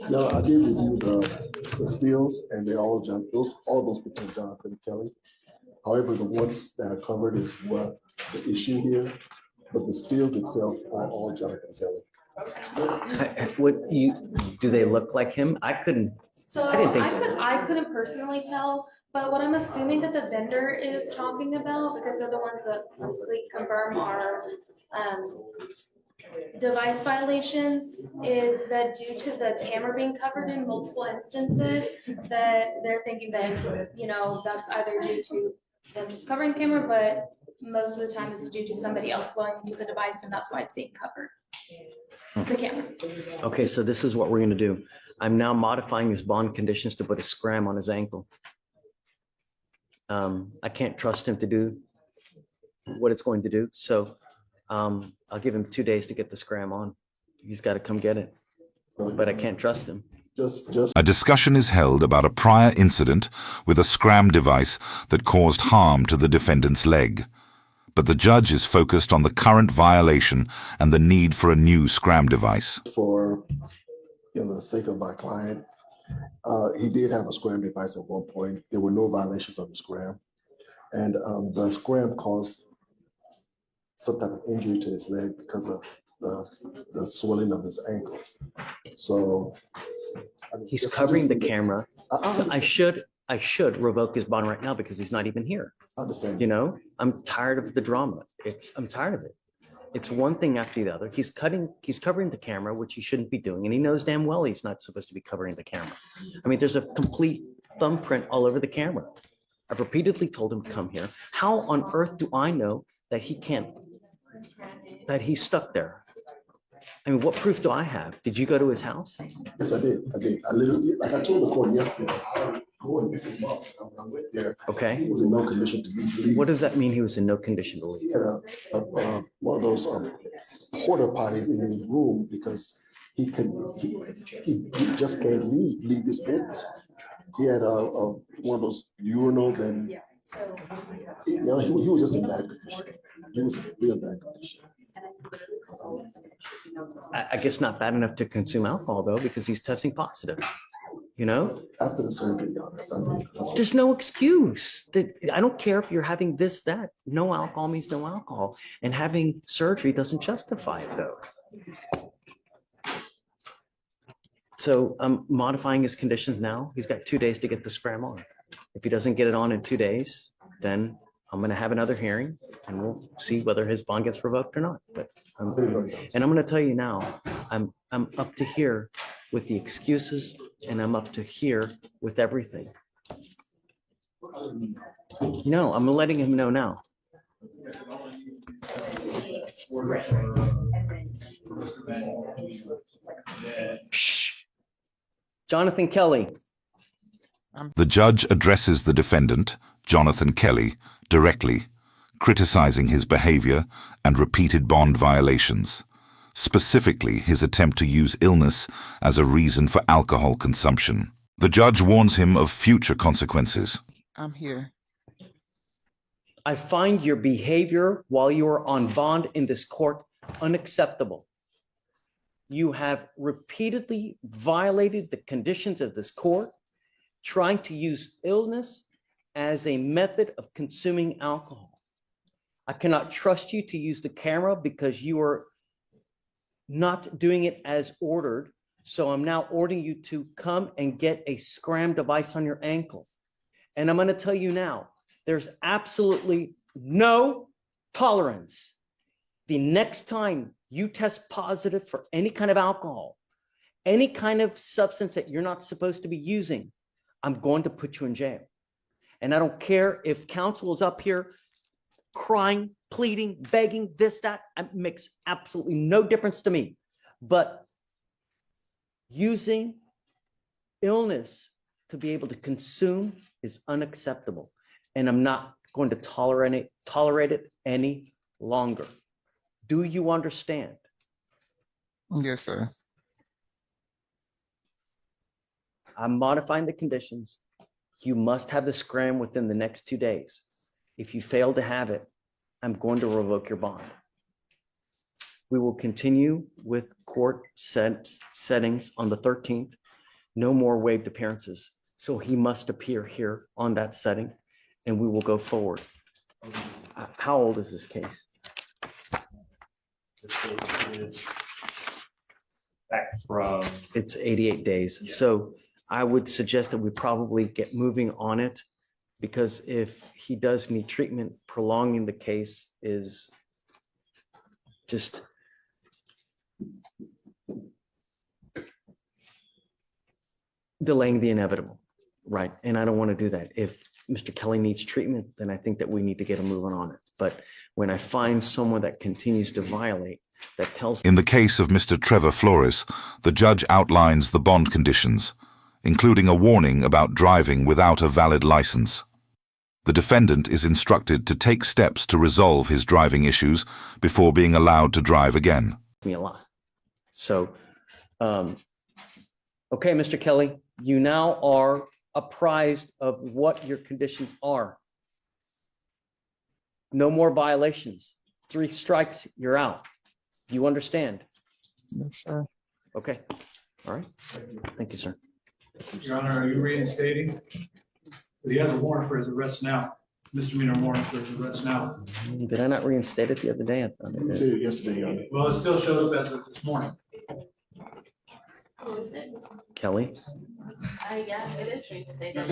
No, I did review the stills, and they all all those people are Jonathan Kelly. However, the ones that are covered is what the issue here, but the stills itself are all Jonathan Kelly. What you do they look like him? I couldn't. So I couldn't personally tell, but what I'm assuming that the vendor is talking about, because they're the ones that mostly confirm our device violations, is that due to the camera being covered in multiple instances, that they're thinking that, you know, that's either due to them just covering the camera, but most of the time it's due to somebody else going into the device, and that's why it's being covered. The camera. Okay, so this is what we're going to do. I'm now modifying his bond conditions to put a scram on his ankle. I can't trust him to do what it's going to do, so I'll give him 2 days to get the scram on. He's got to come get it, but I can't trust him. A discussion is held about a prior incident with a scram device that caused harm to the defendant's leg. But the judge is focused on the current violation and the need for a new scram device. For the sake of my client, he did have a scram device at one point. There were no violations of the scram. And the scram caused some type of injury to his leg because of the swelling of his ankles. So he's covering the camera. I should revoke his bond right now because he's not even here. I understand. You know, I'm tired of the drama. I'm tired of it. It's one thing after the other. He's covering the camera, which he shouldn't be doing, and he knows damn well he's not supposed to be covering the camera. I mean, there's a complete thumbprint all over the camera. I've repeatedly told him to come here. How on earth do I know that he's stuck there? I mean, what proof do I have? Did you go to his house? Yes, I did. I literally, like I told the court yesterday, I go and pick him up. When I went there, okay, he was in no condition to leave. What does that mean? He was in no condition to leave? He had one of those porta potties in his room because he just can't leave his business. He had one of those urinals, and he was just in bad condition. He was in real bad condition. I guess not bad enough to consume alcohol though, because he's testing positive. You know, after the surgery, there's no excuse. I don't care if you're having this, that. No alcohol means no alcohol, and having surgery doesn't justify it though. So I'm modifying his conditions now. He's got 2 days to get the scram on. If he doesn't get it on in 2 days, then I'm going to have another hearing, and we'll see whether his bond gets revoked or not. But I'm going to tell you now, I'm up to here with the excuses, and I'm up to here with everything. No, I'm letting him know now. Shh. Jonathan Kelly. The judge addresses the defendant, Jonathan Kelly, directly, criticizing his behavior and repeated bond violations, specifically his attempt to use illness as a reason for alcohol consumption. The judge warns him of future consequences. I'm here. I find your behavior while you are on bond in this court unacceptable. You have repeatedly violated the conditions of this court, trying to use illness as a method of consuming alcohol. I cannot trust you to use the camera because you are not doing it as ordered. So I'm now ordering you to come and get a scram device on your ankle. And I'm going to tell you now, there's absolutely no tolerance. The next time you test positive for any kind of alcohol, any kind of substance that you're not supposed to be using, I'm going to put you in jail. And I don't care if counsel is up here crying, pleading, begging, this, that. It makes absolutely no difference to me. But using illness to be able to consume is unacceptable. And I'm not going to tolerate it any longer. Do you understand? Yes, sir. I'm modifying the conditions. You must have the scram within the next 2 days. If you fail to have it, I'm going to revoke your bond. We will continue with court settings on the 13th. No more waived appearances. So he must appear here on that setting, and we will go forward. How old is this case? This case is back from, It's 88 days. Yeah. So I would suggest that we probably get moving on it, because if he does need treatment, prolonging the case is just delaying the inevitable, right? And I don't want to do that. If Mr. Kelly needs treatment, then I think that we need to get him moving on it. But when I find someone that continues to violate, that tells In the case of Mr. Trevor Flores, the judge outlines the bond conditions, including a warning about driving without a valid license. The defendant is instructed to take steps to resolve his driving issues before being allowed to drive again. me a lot. So, okay, Mr. Kelly, you now are apprised of what your conditions are. No more violations. 3 strikes, you're out. Do you understand? Yes, sir. Okay. All right. Thank you, sir. Your Honor, are you reinstating? He has a warrant for his arrest now, misdemeanor warrant for his arrest now. Did I not reinstate it the other day? I thought I We did. did it yesterday, Your Honor. Well, it still showed up as of this morning. Who is it? Kelly, Yeah, it is reinstated.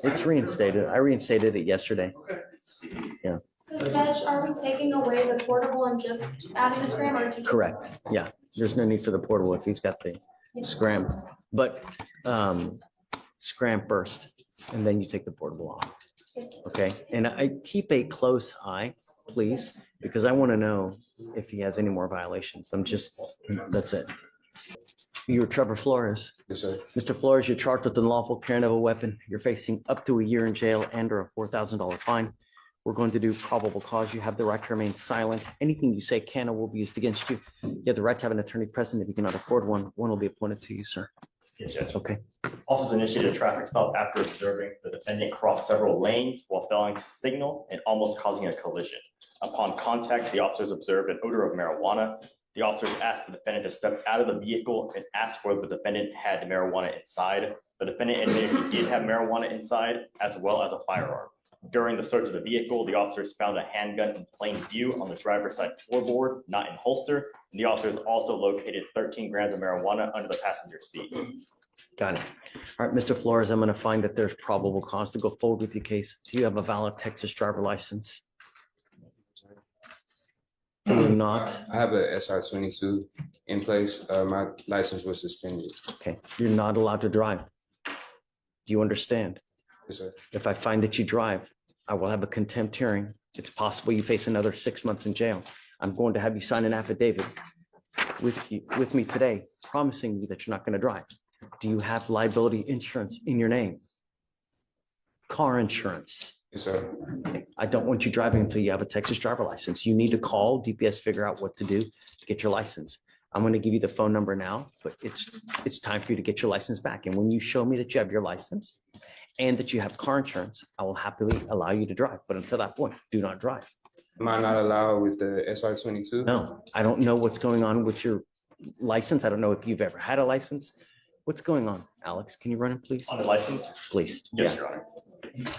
it's reinstated. I reinstated it yesterday. So Judge, are we taking away the portable and just adding a scram or? Correct. Yeah. There's no need for the portable if he's got the scram. But scram first, and then you take the portable off. Okay. And I keep a close eye, please, because I want to know if he has any more violations. That's it. You're Trevor Flores. Yes, sir. Mr. Flores, you're charged with unlawful carrying of a weapon. You're facing up to a year in jail and or a $4,000 fine. We're going to do probable cause. You have the right to remain silent. Anything you say can or will be used against you. You have the right to have an attorney present. If you cannot afford one, one will be appointed to you, sir. yes, Judge. Okay. Officers initiated a traffic stop after observing the defendant cross several lanes while failing to signal and almost causing a collision. Upon contact, the officers observed an odor of marijuana. The officers asked the defendant to step out of the vehicle and asked whether the defendant had the marijuana inside. The defendant admitted he did have marijuana inside, as well as a firearm. During the search of the vehicle, the officers found a handgun in plain view on the driver's side floorboard, not in holster. And the officers also located 13 grams of marijuana under the passenger seat. Got it. All right, Mr. Flores, I'm going to find that there's probable cause to go forward with your case. Do you have a valid Texas driver license? Do you not? I have a SR22 in place. My license was suspended. Okay. You're not allowed to drive. Do you understand? Yes, sir. If I find that you drive, I will have a contempt hearing. It's possible you face another 6 months in jail. I'm going to have you sign an affidavit with me today, promising you that you're not going to drive. Do you have liability insurance in your name? Car insurance. Yes, sir. Okay. I don't want you driving until you have a Texas driver license. You need to call DPS, figure out what to do to get your license. I'm going to give you the phone number now, but it's time for you to get your license back. And when you show me that you have your license and that you have car insurance, I will happily allow you to drive. But until that point, do not drive. Am I not allowed with the SR22? No, I don't know what's going on with your license. I don't know if you've ever had a license. What's going on, Alex? Can you run it, please? On the license? Please. Yes, Yeah. Your Honor.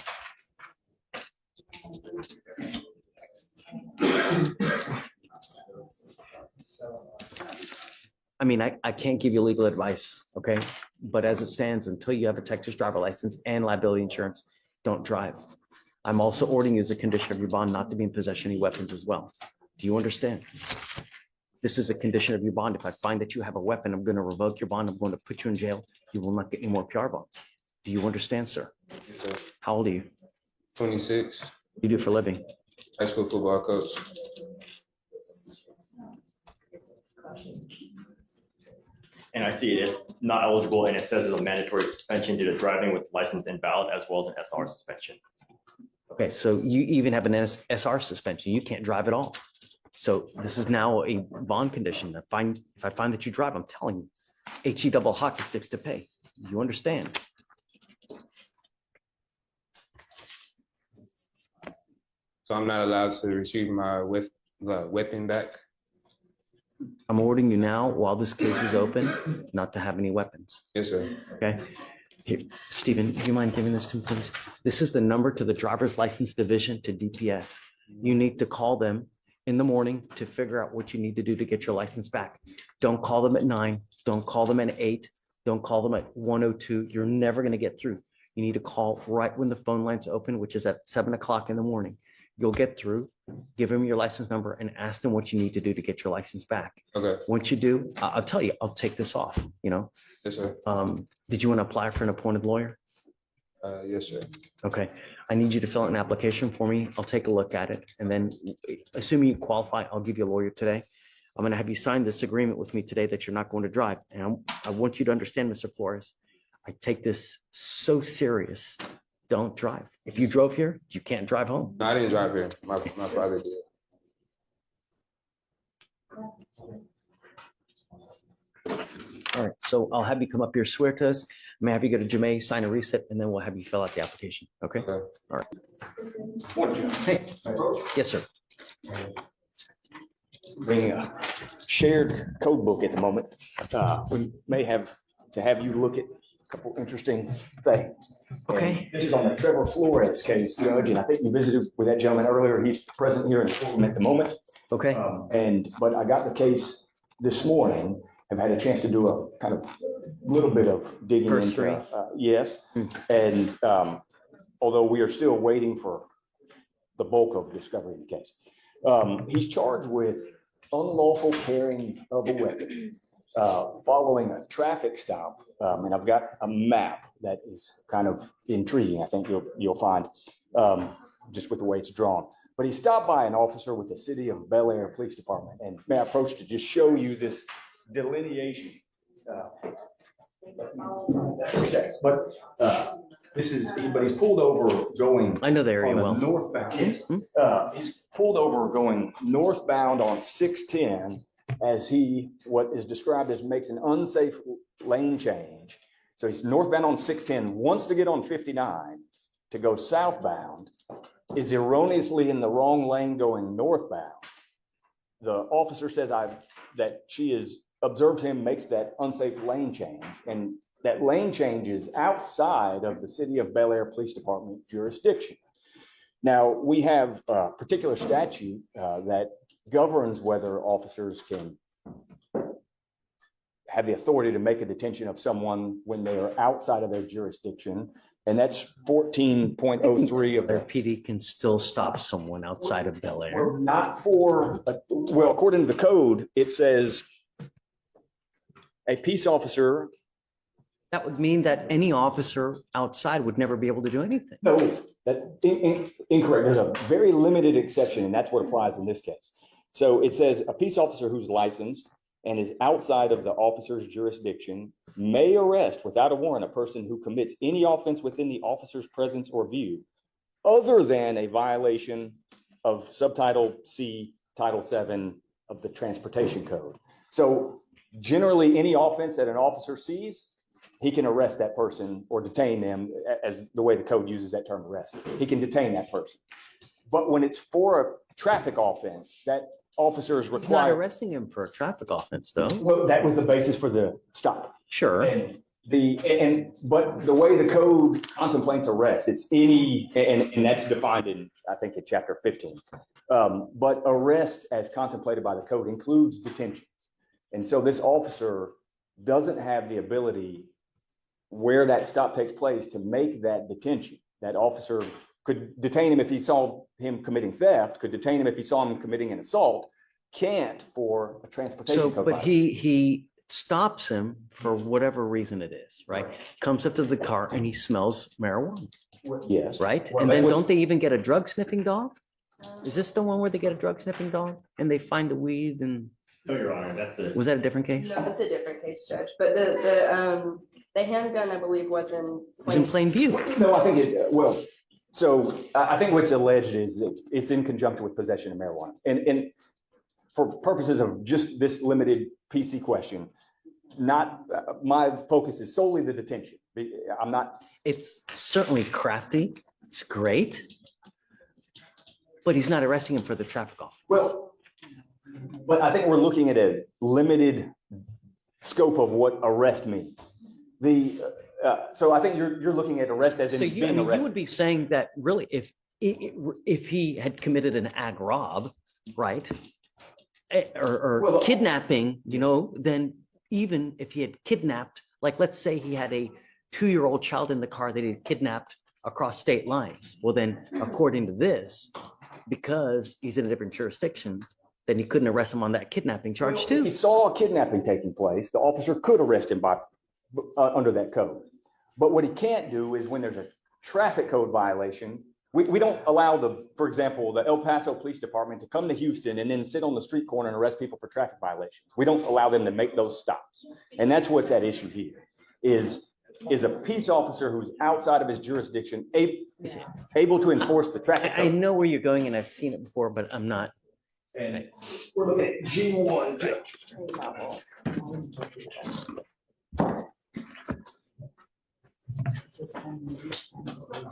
I mean, I can't give you legal advice, okay? But as it stands, until you have a Texas driver license and liability insurance, don't drive. I'm also ordering you as a condition of your bond not to be in possession of any weapons as well. Do you understand? This is a condition of your bond. If I find that you have a weapon, I'm going to revoke your bond. I'm going to put you in jail. You will not get any more PR bonds. Do you understand, sir? Yes, sir. How old are you? 26, What do you do for a living? high school football coach. And I see it is not eligible, and it says it's a mandatory suspension due to driving with license invalid, as well as an SR suspension. Okay, so you even have an SR suspension. You can't drive at all. So this is now a bond condition. If I find that you drive, I'm telling you, HE double hockey sticks to pay. You understand? So I'm not allowed to retrieve my weapon back. I'm ordering you now, while this case is open, not to have any weapons, Yes, sir. okay? Here, Stephen, do you mind giving this to me, please? This is the number to the driver's license division to DPS. You need to call them in the morning to figure out what you need to do to get your license back. Don't call them at 9, don't call them at 8, don't call them at 1:02. You're never gonna get through. You need to call right when the phone line's open, which is at 7 o'clock in the morning. You'll get through, give them your license number and ask them what you need to do to get your license back. Okay. Once you do, I'll tell you, I'll take this off, you know? Yes, sir. Did you want to apply for an appointed lawyer? Yes, sir. Okay, I need you to fill out an application for me. I'll take a look at it. And then assuming you qualify, I'll give you a lawyer today. I'm going to have you sign this agreement with me today that you're not going to drive. And I want you to understand, Mr. Flores, I take this so serious. Don't drive. If you drove here, you can't drive home. No, I didn't drive here. My father did. All right, so I'll have you come up here, swear to us. May I have you go to Jemay, sign a reset, and then we'll have you fill out the application, okay? Okay. All right. Hey, yes, sir. Bringing a shared code book at the moment. We may have to have you look at a couple interesting things. Okay. And this is on the Trevor Flores case, Judge, and I think you visited with that gentleman earlier. He's present here in the courtroom at the moment. Okay, But I got the case this morning. I've had a chance to do a kind of little bit of digging Cursory. into. Yes. Hmm. And although we are still waiting for the bulk of discovery in the case, he's charged with unlawful carrying of a weapon following a traffic stop. And I've got a map that is kind of intriguing. I think you'll find just with the way it's drawn. But he stopped by an officer with the City of Bel Air Police Department, and may I approach to just show you this delineation. For a second, but this is, but he's pulled over going. I know the area on a well. Northbound. Mhm. He's pulled over going northbound on 610 as he, what is described as makes an unsafe lane change. So he's northbound on 610, wants to get on 59 to go southbound, is erroneously in the wrong lane going northbound. The officer says that she has observed him, makes that unsafe lane change, and that lane change is outside of the City of Bel Air Police Department jurisdiction. Now, we have a particular statute that governs whether officers can have the authority to make a detention of someone when they are outside of their jurisdiction, and that's 14.03 of Their the. PD can still stop someone outside of Bel Air. Well, not for, well, according to the code, it says a peace officer. That would mean that any officer outside would never be able to do anything. No, that's incorrect. There's a very limited exception, and that's what applies in this case. So it says a peace officer who's licensed and is outside of the officer's jurisdiction may arrest without a warrant a person who commits any offense within the officer's presence or view, other than a violation of subtitle C, Title 7 of the Transportation Code. So generally, any offense that an officer sees, he can arrest that person or detain them, as the way the code uses that term, arrest. He can detain that person. But when it's for a traffic offense, that officer is He's not required. arresting him for a traffic offense, though. Well, that was the basis for the stop. Sure. But the way the code contemplates arrest, it's any, and that's defined in, I think, in chapter 15. But arrest as contemplated by the code includes detentions. And so this officer doesn't have the ability where that stop takes place to make that detention. That officer could detain him if he saw him committing theft, could detain him if he saw him committing an assault, can't for a transportation So, code but violation. he stops him for whatever reason it is, right? Comes up to the car and he smells marijuana, Yes. right? Well, And that's then what- don't they even get a drug sniffing dog? Is this the one where they get a drug sniffing dog and they find the weed and, No, Your Honor, that's it. was that a different case? No, it's a different case, Judge, but the handgun, I believe, was in. It was in plain view. No, I think well, so I think what's alleged is it's in conjunction with possession of marijuana. And for purposes of just this limited PC question, not, my focus is solely the detention. I'm not. It's certainly crafty. It's great. But he's not arresting him for the traffic offense. Well, But I think we're looking at a limited scope of what arrest means. So I think you're looking at arrest as in So you, being I mean, you arrested. would be saying that really if he had committed an ag rob, right? Or Well, kidnapping, you know, then even if he had kidnapped, like let's say he had a 2-year-old child in the car that he had kidnapped across state lines. Well, then according to this, because he's in a different jurisdiction, then you couldn't arrest him on that kidnapping charge If too. he saw a kidnapping taking place, the officer could arrest him by under that code. But what he can't do is when there's a traffic code violation, we don't allow for example, the El Paso Police Department to come to Houston and then sit on the street corner and arrest people for traffic violations. We don't allow them to make those stops. And that's what's at issue here is a peace officer who's outside of his jurisdiction able to enforce the traffic I code. know where you're going and I've seen it before, but I'm not. And we're looking at G1.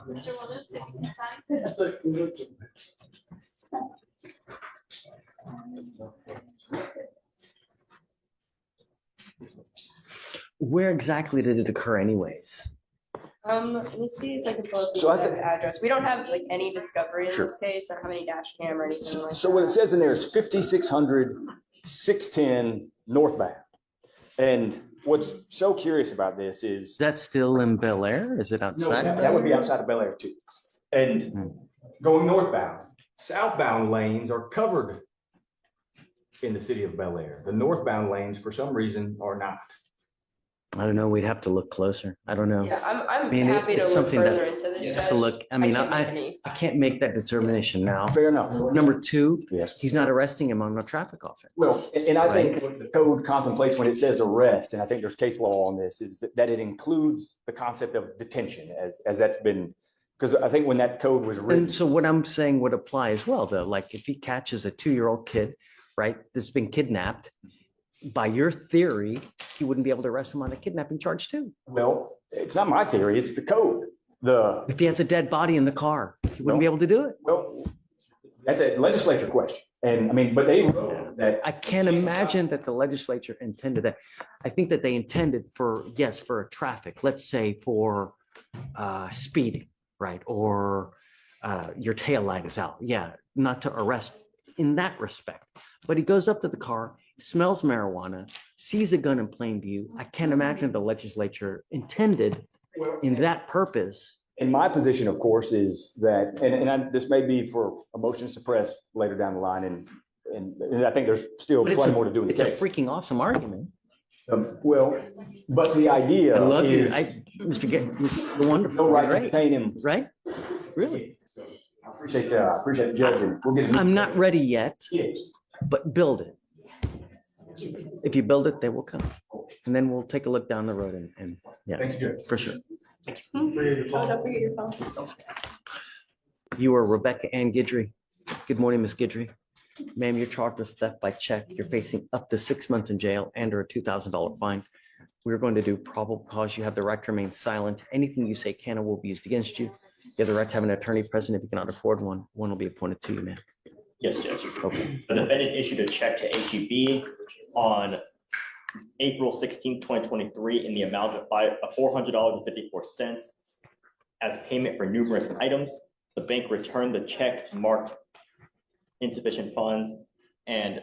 Mr. Willis, take your time. Where exactly did it occur anyways? Let me see if I can pull up So I the think- address. We don't have like any discovery in Sure. this case. I don't have any dash cam or anything like that. So what it says in there is 5600 610 northbound. And what's so curious about this is That's still in Bel Air? Is it no, outside of that Bel would be Air? outside of Bel Air too. And going northbound, southbound lanes are covered in the city of Bel Air. The northbound lanes, for some reason, are not. I don't know. We'd have to look closer. I don't know. Yeah, I'm mean, happy to it's look something that further into this. You have to Judge. look. I mean, can't make I any- can't make that determination now. Fair enough. Number two, Yes. he's not arresting him on a traffic offense. Well, and I think what the code contemplates when it says arrest, and I think there's case law on this, is that it includes the concept of detention as that's been, because I think when that code was written. And so what I'm saying would apply as well, though. Like if he catches a 2-year-old kid, right, that's been kidnapped, by your theory, he wouldn't be able to arrest him on a kidnapping charge too. Well, it's not my theory, it's the code. If he has a dead body in the car, he wouldn't be able to do it. Well, that's a legislature question. And I mean, but they wrote that. I can't imagine that the legislature intended that. I think that they intended for a traffic, let's say for speeding, right? Or your tail light is out. Yeah, not to arrest in that respect. But he goes up to the car, smells marijuana, sees a gun in plain view. I can't imagine the legislature intended in that purpose. And my position, of course, is that, this may be for a motion to suppress later down the line, and I think there's still But plenty more to do in the it's a case. freaking awesome argument. Well, but the idea I love you. is Mr. You're wonderful. no right to Great. detain him. Right? Really? I appreciate the judge, and we'll get. I'm not ready yet, Yeah. but build it. If you build it, they will come. And then we'll take a look down the road and yeah, Thank you, Judge. for sure. Oh, don't forget your phone. You are Rebecca Ann Guidry. Good morning, Miss Guidry. Ma'am, you're charged with theft by check. You're facing up to 6 months in jail and or a $2,000 fine. We're going to do probable cause. You have the right to remain silent. Anything you say can or will be used against you. You have the right to have an attorney present. If you cannot afford one, one will be appointed to you, ma'am. Yes, Judge. Okay. The defendant issued a check to HEB on April 16, 2023 in the amount of $400.54 as payment for numerous items. The bank returned the check marked insufficient funds, and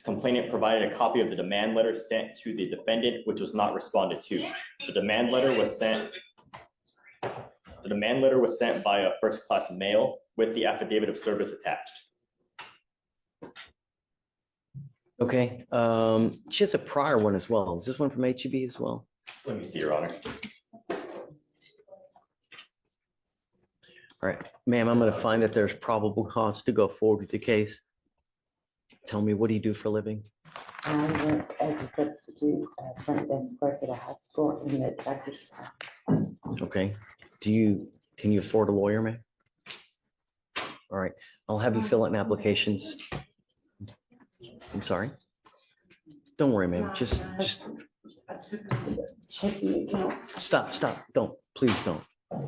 complainant provided a copy of the demand letter sent to the defendant, which was not responded to. The demand letter was sent via first-class mail with the affidavit of service attached. Okay. She has a prior one as well. Is this one from HEB as well? Let me see, Your Honor. All right, ma'am, I'm going to find that there's probable cause to go forward with the case. Tell me, what do you do for a living? I work as a substitute front desk clerk at a hospital in the doctor's office. Okay. Can you afford a lawyer, ma'am? All right, I'll have you fill out an application. I'm sorry. Don't worry, ma'am. Just Check the account. stop. Please don't.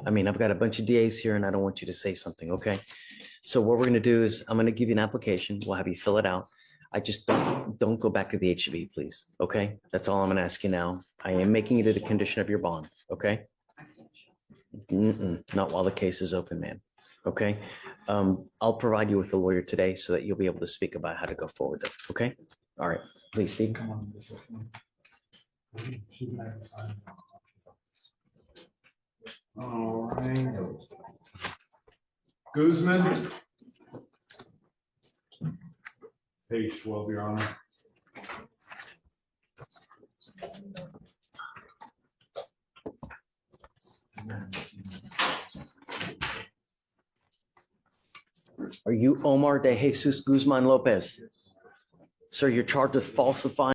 I mean, I've got a bunch of DAs here and I don't want you to say something, okay? So what we're gonna do is I'm gonna give you an application. We'll have you fill it out. I just don't go back to the HB, please. Okay? That's all I'm gonna ask you now. I am making it a condition of your bond, okay? Not while the case is open, man. Okay? I'll provide you with a lawyer today so that you'll be able to speak about how to go forward. Okay? All right. Please, Steve. All right. Guzman. Page 12, Your Honor. Are you Omar de Jesus Guzman Lopez? Sir, you're charged with falsifying